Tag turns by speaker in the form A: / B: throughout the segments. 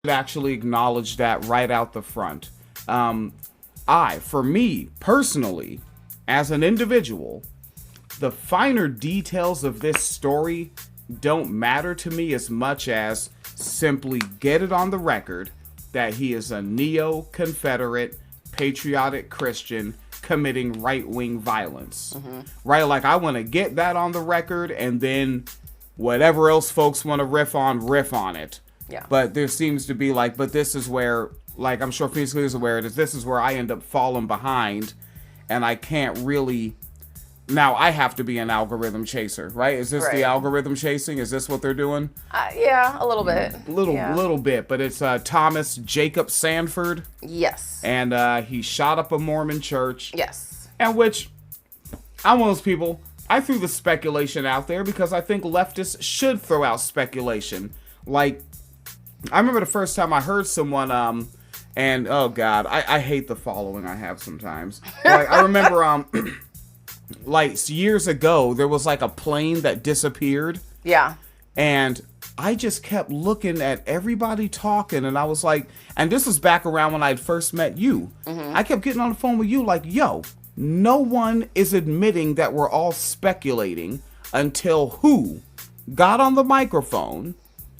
A: actually acknowledge that right out the front. For me, personally, as an individual, the finer details of this story don't matter to me as much as simply get it on the record that he is a neo-Confederate, patriotic Christian committing right-wing violence. Mm-hmm. Right? Like, I want to get that on the record, and then whatever else folks want to riff on it.
B: Yeah.
A: But there seems to be but this is where, I'm sure Phoenix Lee is aware of this is where I end up falling behind, and I can't really... Now, I have to be an algorithm chaser, right? Is this the algorithm chasing? Is this what they're doing?
B: Yeah, a little bit.
A: Little bit, but it's Thomas Jacob Sanford.
B: Yes.
A: And he shot up a Mormon church.
B: Yes.
A: And which, I'm one of those people, I threw the speculation out there because I think leftists should throw out speculation. Like, I remember the first time I heard someone, and oh God, I hate the following I have sometimes. I remember, years ago, there was a plane that disappeared.
B: Yeah.
A: And I just kept looking at everybody talking, and I was like, and this was back around when I had first met you. Mm-hmm. I kept getting on the phone with you yo, no one is admitting that we're all speculating until who got on the microphone.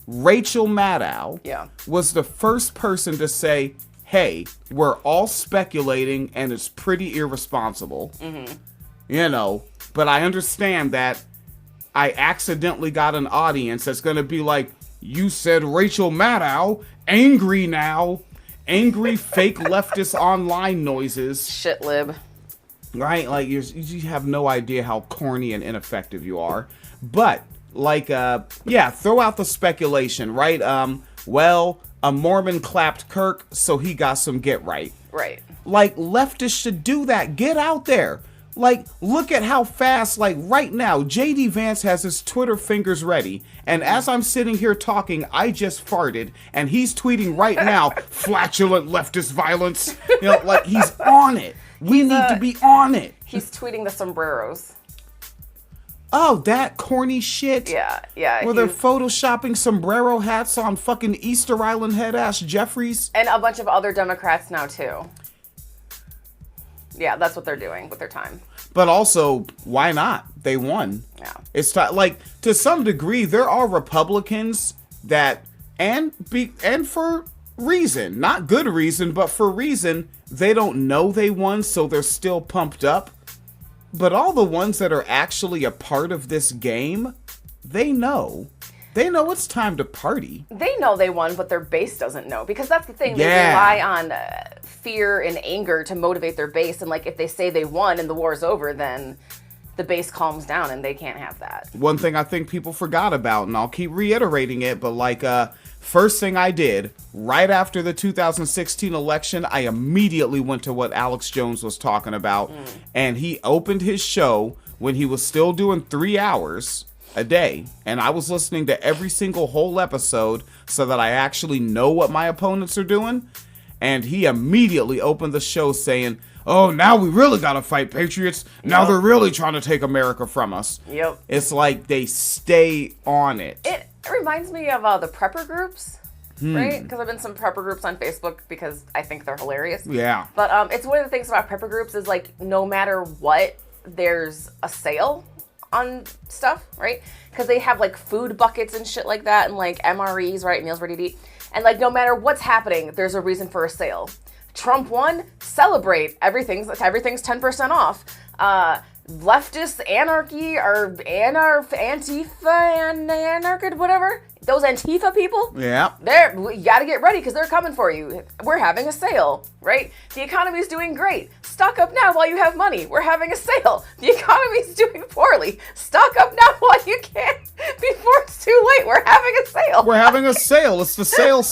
A: Rachel Maddow was the first person to say, hey, we're all speculating, and it's pretty irresponsible. Mm-hmm. But I understand that I accidentally got an audience that's going to be like, you said Rachel Maddow, angry now, angry fake leftist online noises.
B: Shit lib.
A: Right? You have no idea how corny and ineffective you are. But, throw out the speculation, right? A Mormon clapped Kirk, so he got some get right.
B: Right.
A: Leftists should do that. Get out there. Look at how fast, right now, J.D. Vance has his Twitter fingers ready. And as I'm sitting here talking, I just farted. And he's tweeting right now, flatulent leftist violence. He's on it. We need to be on it.
B: He's tweeting the sombreros.
A: Oh, that corny shit?
B: Yeah.
A: Where they're photoshopping sombrero hats on fucking Easter Island head-ass Jeffries.
B: And a bunch of other Democrats now, too. Yeah, that's what they're doing with their time.
A: But also, why not? They won.
B: Yeah.
A: It's to some degree, there are Republicans that, and for reason, not good reason, but for reason, they don't know they won, so they're still pumped up. But all the ones that are actually a part of this game, they know. They know it's time to party.
B: They know they won, but their base doesn't know. Because that's the thing. They rely on fear and anger to motivate their base. And if they say they won and the war's over, then the base calms down and they can't have that.
A: One thing I think people forgot about, and I'll keep reiterating it, but first thing I did, right after the 2016 election, I immediately went to what Alex Jones was talking about. And he opened his show when he was still doing 3 hours a day, and I was listening to every single whole episode so that I actually know what my opponents are doing. And he immediately opened the show saying, oh, now we really gotta fight patriots. Now they're really trying to take America from us.
B: Yep.
A: It's like they stay on it.
B: It reminds me of the prepper groups, right? Because I've been some prepper groups on Facebook because I think they're hilarious.
A: Yeah.
B: But it's one of the things about prepper groups is no matter what, there's a sale on stuff, right? Because they have food buckets and shit like that, and MREs, right? Meals ready to eat. And no matter what's happening, there's a reason for a sale. Trump won, celebrate. Everything's 10% off. Leftist anarchy or Antifa and anarchist, whatever. Those Antifa people,
A: yeah,
B: you gotta get ready because they're coming for you. We're having a sale, right? The economy's doing great. Stock up now while you have money. We're having a sale. The economy's doing poorly. Stock up now while you can before it's too late. We're having a sale.
A: We're having a sale. It's the sale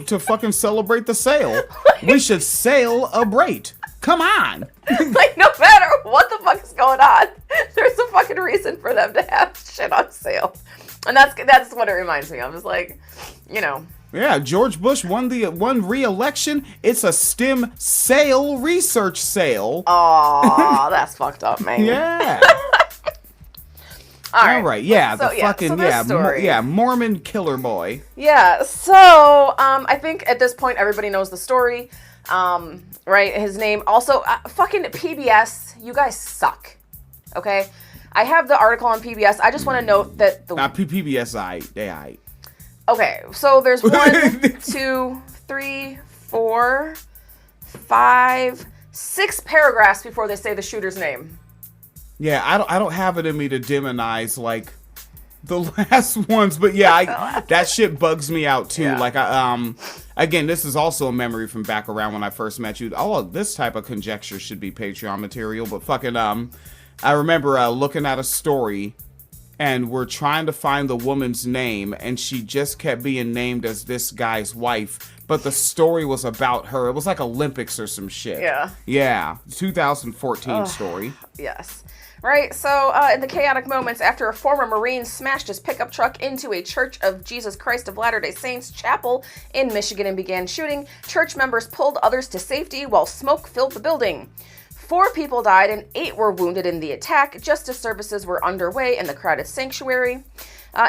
A: to fucking celebrate the sale. We should celebrate. Come on.
B: No matter what the fuck is going on, there's a fucking reason for them to have shit on sale. And that's what it reminds me of. It's
A: Yeah, George Bush won re-election. It's a STEM sale, research sale.
B: Oh, that's fucked up, man.
A: Yeah. All right. Yeah.
B: So,
A: The fucking
B: so this story.
A: Mormon killer boy.
B: Yeah. So I think at this point everybody knows the story. Right. His name also fucking PBS. You guys suck. Okay. I have the article on PBS. I just want to note that the
A: PBS they
B: Okay, so there's 1, 2, 3, 4, 5, 6 paragraphs before they say the shooter's name.
A: Yeah, I don't have it in me to demonize like the last ones, but yeah, that shit bugs me out too.
B: Yeah.
A: Like again, this is also a memory from back around when I first met you. All of this type of conjecture should be Patreon material, but fucking I remember looking at a story. And we're trying to find the woman's name, and she just kept being named as this guy's wife. But the story was about her. It was like Olympics or some shit.
B: Yeah.
A: Yeah. 2014 story.
B: Yes. Right, so in the chaotic moments after a former Marine smashed his pickup truck into a Church of Jesus Christ of Latter-day Saints chapel in Michigan and began shooting, church members pulled others to safety while smoke filled the building. 4 people died and 8 were wounded in the attack just as services were underway in the crowded sanctuary.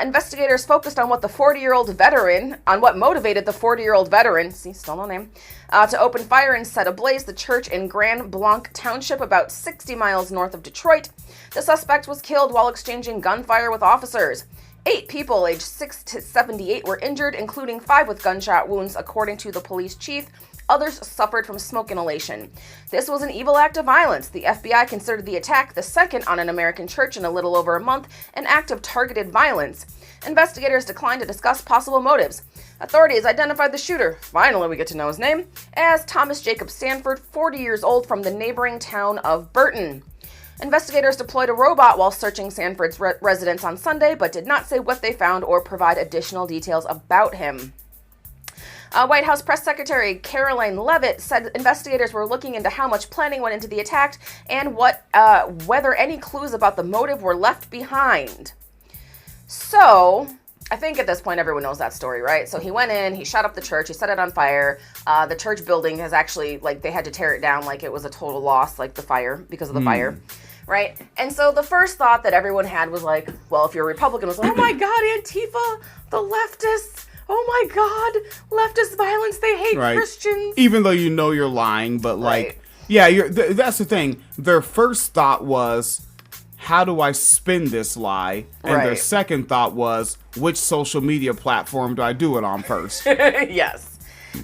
B: Investigators focused on what motivated the 40-year-old veteran, see, still no name, to open fire and set ablaze the church in Grand Blanc Township, about 60 miles north of Detroit. The suspect was killed while exchanging gunfire with officers. 8 people aged 6 to 78 were injured, including 5 with gunshot wounds, according to the police chief. Others suffered from smoke inhalation. This was an evil act of violence. The FBI considered the attack, the second on an American church in a little over a month, an act of targeted violence. Investigators declined to discuss possible motives. Authorities identified the shooter, finally we get to know his name, as Thomas Jacob Sanford, 40 years old, from the neighboring town of Burton. Investigators deployed a robot while searching Sanford's residence on Sunday, but did not say what they found or provide additional details about him. White House Press Secretary Caroline Leavitt said investigators were looking into how much planning went into the attack and whether any clues about the motive were left behind. So, I think at this point everyone knows that story, right? So he went in, he shot up the church, he set it on fire. The church building has actually, they had to tear it down like it was a total loss, the fire, because of the fire. Right? And so the first thought that everyone had was well, if you're a Republican, was oh my God, Antifa, the leftists. Oh my God, leftist violence, they hate Christians.
A: Even though you know you're lying, but that's the thing. Their first thought was, how do I spin this lie? And their second thought was, which social media platform do I do it on first?
B: Yes.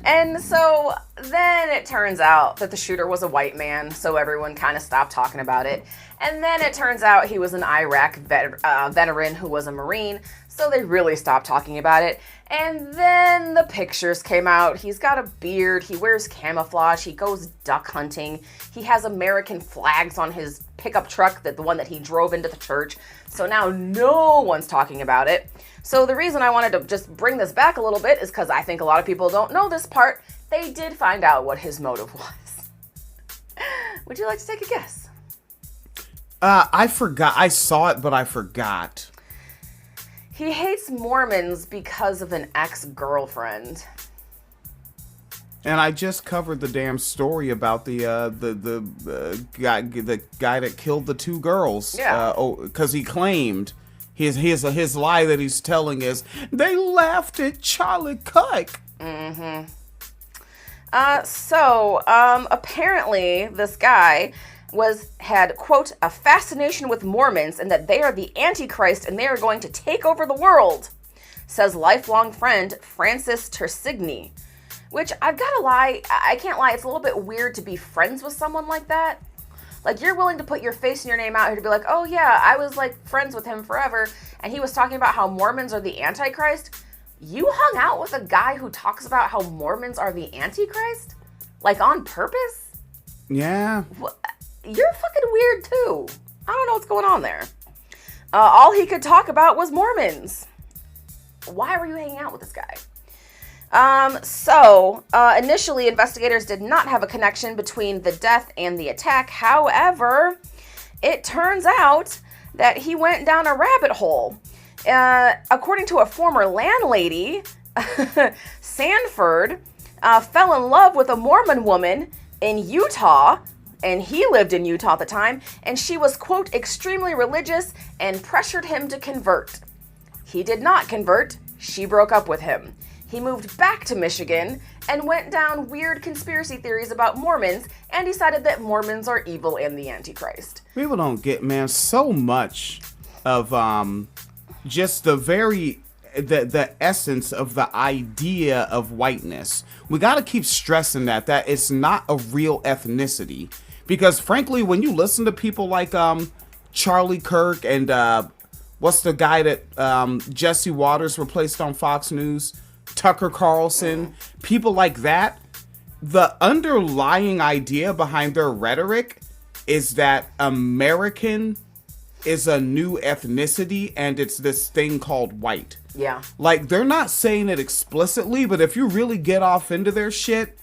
B: And so then it turns out that the shooter was a white man, so everyone kind of stopped talking about it. And then it turns out he was an Iraq veteran who was a Marine, so they really stopped talking about it. And then the pictures came out. He's got a beard, he wears camouflage, he goes duck hunting, he has American flags on his pickup truck, the one that he drove into the church. So now no one's talking about it. So the reason I wanted to just bring this back a little bit is because I think a lot of people don't know this part. They did find out what his motive was. Would you like to take a guess?
A: I forgot. I saw it, but I forgot.
B: He hates Mormons because of an ex-girlfriend.
A: And I just covered the damn story about the guy that killed the 2 girls.
B: Yeah.
A: Because he claimed his lie that he's telling is they laughed at Charlie Kirk.
B: Mm-hmm. So apparently this guy had, quote, a fascination with Mormons and that they are the Antichrist and they are going to take over the world, says lifelong friend Francis Tersigny. Which, I've got to lie, I can't lie, it's a little bit weird to be friends with someone like that. You're willing to put your face and your name out here to be like, oh yeah, I was friends with him forever, and he was talking about how Mormons are the Antichrist. You hung out with a guy who talks about how Mormons are the Antichrist? On purpose?
A: Yeah.
B: You're fucking weird too. I don't know what's going on there. All he could talk about was Mormons. Why were you hanging out with this guy? Initially, investigators did not have a connection between the death and the attack. However, it turns out that he went down a rabbit hole. According to a former landlady, Sanford fell in love with a Mormon woman in Utah and he lived in Utah at the time, and she was, quote, extremely religious and pressured him to convert. He did not convert. She broke up with him. He moved back to Michigan and went down weird conspiracy theories about Mormons and decided that Mormons are evil and the Antichrist.
A: People don't get, man, so much of just the essence of the idea of whiteness. We got to keep stressing that it's not a real ethnicity. Because frankly, when you listen to people like Charlie Kirk and what's the guy that Jesse Waters replaced on Fox News? Tucker Carlson, people like that, the underlying idea behind their rhetoric is that American is a new ethnicity and it's this thing called white.
B: Yeah.
A: Like, they're not saying it explicitly, but if you really get off into their shit,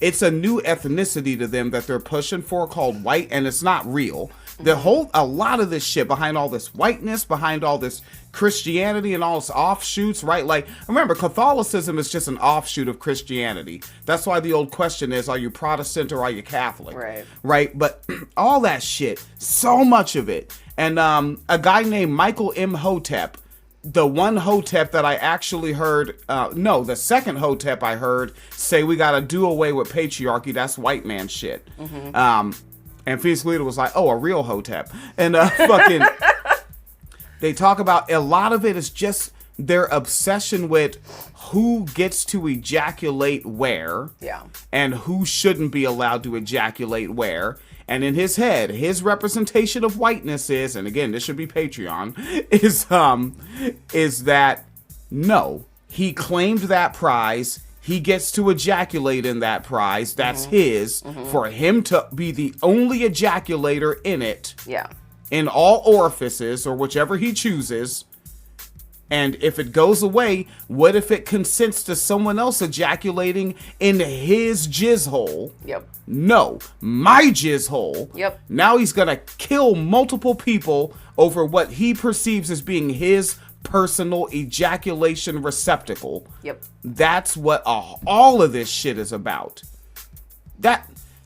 A: it's a new ethnicity to them that they're pushing for called white, and it's not real. A lot of this shit behind all this whiteness, behind all this Christianity and all its offshoots, right? Like, remember, Catholicism is just an offshoot of Christianity. That's why the old question is, are you Protestant or are you Catholic?
B: Right.
A: Right? But all that shit, so much of it. And a guy named Michael M. Hotep, the one Hotep that I actually heard, the second Hotep I heard say we got to do away with patriarchy. That's white man shit. And Phoenix Leader was like, oh, a real Hotep. And fucking, they talk about, a lot of it is just their obsession with who gets to ejaculate where.
B: Yeah. And
A: who shouldn't be allowed to ejaculate where. And in his head, his representation of whiteness is, and again, this should be Patreon, is that, no, he claimed that prize. He gets to ejaculate in that prize. That's his. For him to be the only ejaculator in it.
B: Yeah.
A: In all orifices, or whichever he chooses. And if it goes away, what if it consents to someone else ejaculating in his jizz hole?
B: Yep.
A: No, my jizz hole.
B: Yep.
A: Now he's gonna kill multiple people over what he perceives as being his personal ejaculation receptacle.
B: Yep.
A: That's what all of this shit is about.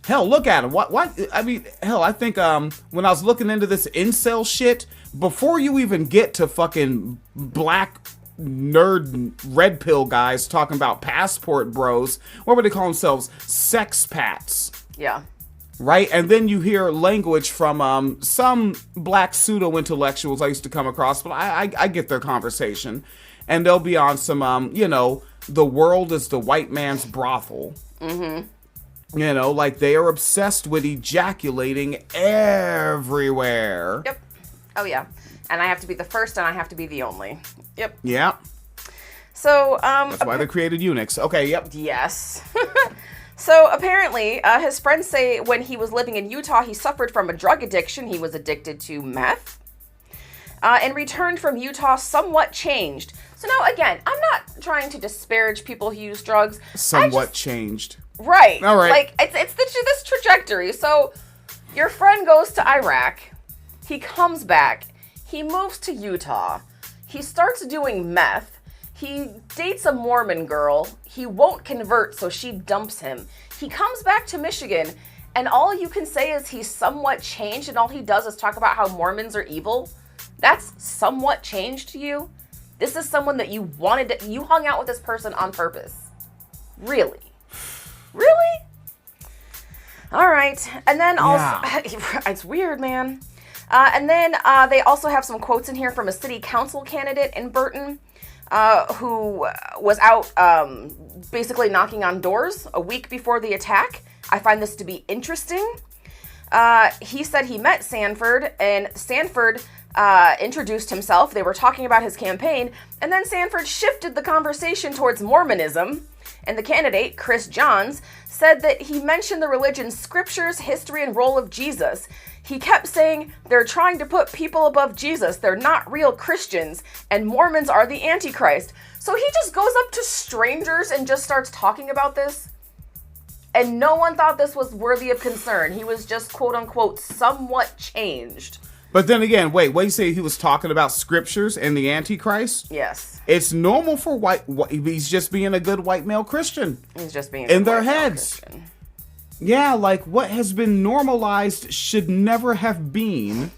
A: Hell, look at him. What? I mean, hell, I think when I was looking into this incel shit, before you even get to fucking black nerd red pill guys talking about passport bros, what would they call themselves? Sex pats.
B: Yeah.
A: Right? And then you hear language from some black pseudo-intellectuals I used to come across, but I get their conversation. And they'll be on some, the world is the white man's brothel. Like they are obsessed with ejaculating everywhere.
B: Yep. Oh, yeah. And I have to be the first and I have to be the only. Yep.
A: Yeah.
B: So,
A: that's why they created eunuchs. Okay, yep.
B: Yes. So apparently, his friends say when he was living in Utah, he suffered from a drug addiction. He was addicted to meth. And returned from Utah somewhat changed. So now, again, I'm not trying to disparage people who use drugs.
A: Somewhat changed.
B: Right.
A: All right.
B: Like, it's this trajectory. So your friend goes to Iraq. He comes back. He moves to Utah. He starts doing meth. He dates a Mormon girl. He won't convert, so she dumps him. He comes back to Michigan, and all you can say is he's somewhat changed, and all he does is talk about how Mormons are evil. That's somewhat changed to you? This is someone that you hung out with this person on purpose. Really? Really? All right. And then also, it's weird, man. And then they also have some quotes in here from a city council candidate in Burton who was out basically knocking on doors a week before the attack. I find this to be interesting. He said he met Sanford, and Sanford introduced himself. They were talking about his campaign, and then Sanford shifted the conversation towards Mormonism. And the candidate, Chris Johns, said that he mentioned the religion's scriptures, history, and role of Jesus. He kept saying they're trying to put people above Jesus. They're not real Christians, and Mormons are the Antichrist. So he just goes up to strangers and just starts talking about this. And no one thought this was worthy of concern. He was just, quote unquote, somewhat changed.
A: But then again, wait, what do you say he was talking about scriptures and the Antichrist?
B: Yes.
A: It's normal for he's just being a good white male Christian.
B: He's just being
A: in their heads. Yeah, like what has been normalized should never have been.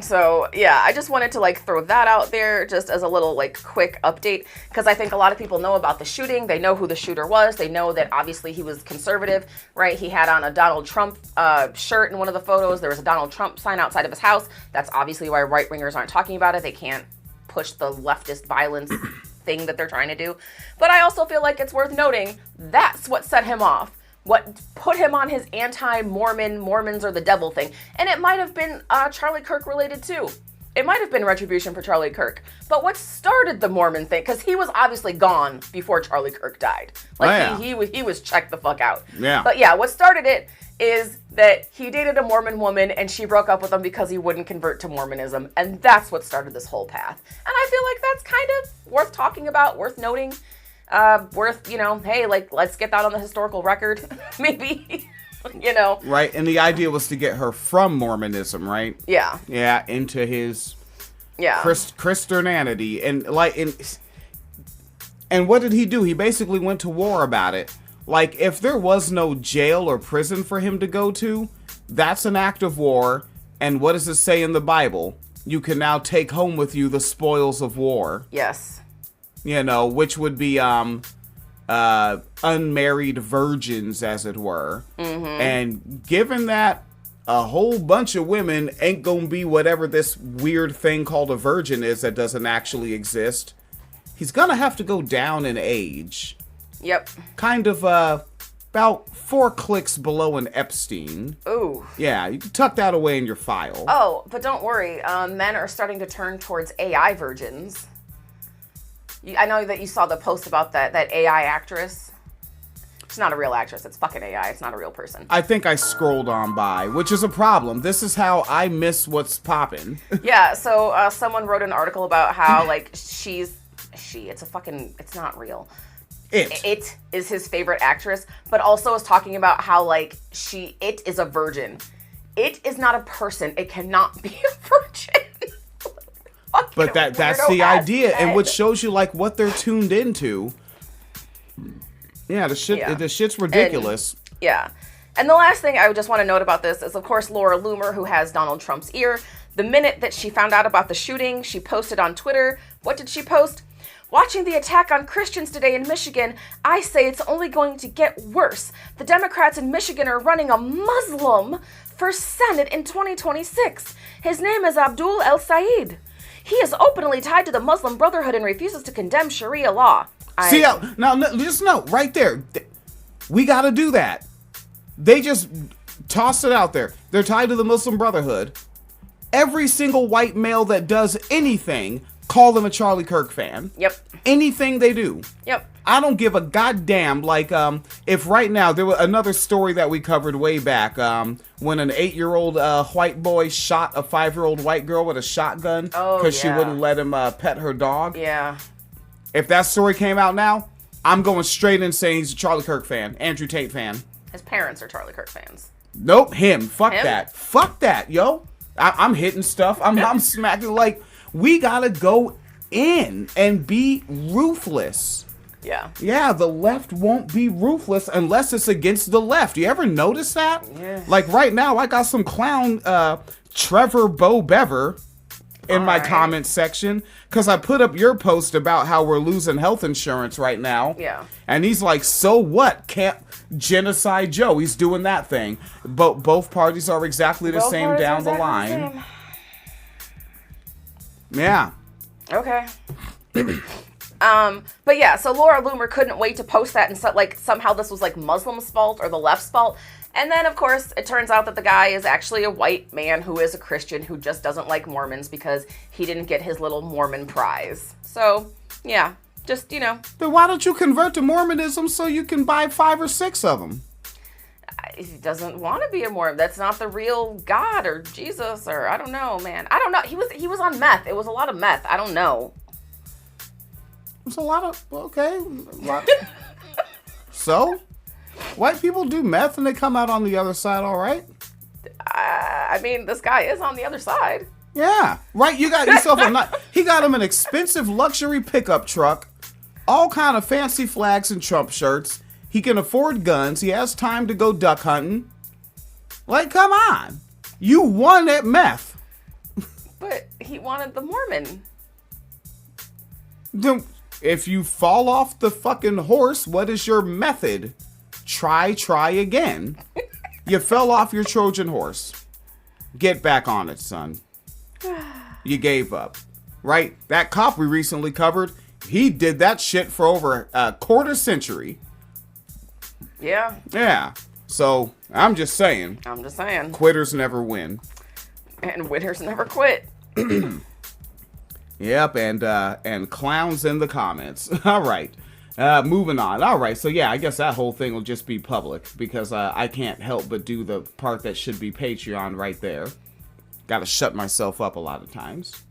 B: So, yeah, I just wanted to, like, throw that out there just as a little, like, quick update, because I think a lot of people know about the shooting. They know who the shooter was. They know that, obviously, he was conservative, right? He had on a Donald Trump shirt in one of the photos. There was a Donald Trump sign outside of his house. That's obviously why right-wingers aren't talking about it. They can't push the leftist violence thing that they're trying to do. But I also feel like it's worth noting that's what set him off. What put him on his anti-Mormon, Mormons are the devil thing. And it might have been Charlie Kirk related too. It might have been retribution for Charlie Kirk. But what started the Mormon thing, because he was obviously gone before Charlie Kirk died. Like, he was checked the fuck out.
A: Yeah.
B: But yeah, what started it is that he dated a Mormon woman and she broke up with him because he wouldn't convert to Mormonism. And that's what started this whole path. And I feel like that's kind of worth talking about, worth noting. Worth, hey, like, let's get that on the historical record, maybe,
A: Right, and the idea was to get her from Mormonism, right?
B: Yeah.
A: Yeah, into his Christianity, and and what did he do? He basically went to war about it. Like, if there was no jail or prison for him to go to, that's an act of war, and what does it say in the Bible? You can now take home with you the spoils of war.
B: Yes.
A: Which would be unmarried virgins, as it were. Mm-hmm. And given that a whole bunch of women ain't gonna be whatever this weird thing called a virgin is that doesn't actually exist, he's gonna have to go down in age.
B: Yep.
A: Kind of about 4 clicks below an Epstein.
B: Ooh.
A: Yeah, you can tuck that away in your file.
B: Oh, but don't worry. Men are starting to turn towards AI virgins. I know that you saw the post about that AI actress. She's not a real actress. It's fucking AI. It's not a real person.
A: I think I scrolled on by, which is a problem. This is how I miss what's popping.
B: Yeah, so someone wrote an article about how, like, it's not real. It is his favorite actress, but also is talking about how, like, it is a virgin. It is not a person. It cannot be a virgin.
A: But that's the idea, and what shows you, like, what they're tuned into. Yeah, the shit's ridiculous.
B: And the last thing I would just want to note about this is, of course, Laura Loomer, who has Donald Trump's ear. The minute that she found out about the shooting, she posted on Twitter. What did she post? Watching the attack on Christians today in Michigan, I say it's only going to get worse. The Democrats in Michigan are running a Muslim for Senate in 2026. His name is Abdul El Sayed. He is openly tied to the Muslim Brotherhood and refuses to condemn Sharia law.
A: Now, just note, right there, we got to do that. They just tossed it out there. They're tied to the Muslim Brotherhood. Every single white male that does anything, call them a Charlie Kirk fan.
B: Yep.
A: Anything they do.
B: Yep.
A: I don't give a goddamn. Like, if right now, there was another story that we covered way back, when an 8-year-old white boy shot a 5-year-old white girl with a shotgun because she wouldn't let him pet her dog.
B: Yeah.
A: If that story came out now, I'm going straight in saying he's a Charlie Kirk fan, Andrew Tate fan.
B: His parents are Charlie Kirk fans.
A: Nope, him. Fuck that, yo. I'm hitting stuff. I'm smacking. Like, we gotta go in and be ruthless.
B: Yeah.
A: Yeah, the left won't be ruthless unless it's against the left. You ever notice that?
B: Yeah.
A: Like right now, I got some clown Trevor Bo Bever in my comment section because I put up your post about how we're losing health insurance right now.
B: Yeah.
A: And he's like, so what? Can't Genocide Joe? He's doing that thing. Both parties are exactly the same down the line. Yeah.
B: Okay. But yeah, so Laura Loomer couldn't wait to post that, and so, like, somehow this was like Muslims' fault or the left's fault. And then, of course, it turns out that the guy is actually a white man who is a Christian who just doesn't like Mormons because he didn't get his little Mormon prize. So, yeah, just,
A: Then why don't you convert to Mormonism so you can buy 5 or 6 of them?
B: He doesn't want to be a Mormon. That's not the real God or Jesus or I don't know, man. I don't know. He was on meth. It was a lot of meth. I don't know.
A: It's a lot of, okay. So, white people do meth and they come out on the other side all right?
B: I mean, this guy is on the other side.
A: Yeah, right. You got yourself he got him an expensive luxury pickup truck, all kind of fancy flags and Trump shirts. He can afford guns. He has time to go duck hunting. Like, come on. You won at meth.
B: But he wanted the Mormon.
A: If you fall off the fucking horse, what is your method? Try again. You fell off your Trojan horse. Get back on it, son. You gave up. Right? That cop we recently covered, he did that shit for over a quarter century.
B: Yeah.
A: Yeah. So, I'm just saying. Quitters never win.
B: And winners never quit.
A: Yep, and clowns in the comments. All right. Moving on. All right, so yeah, I guess that whole thing will just be public because I can't help but do the part that should be Patreon right there. Got to shut myself up a lot of times.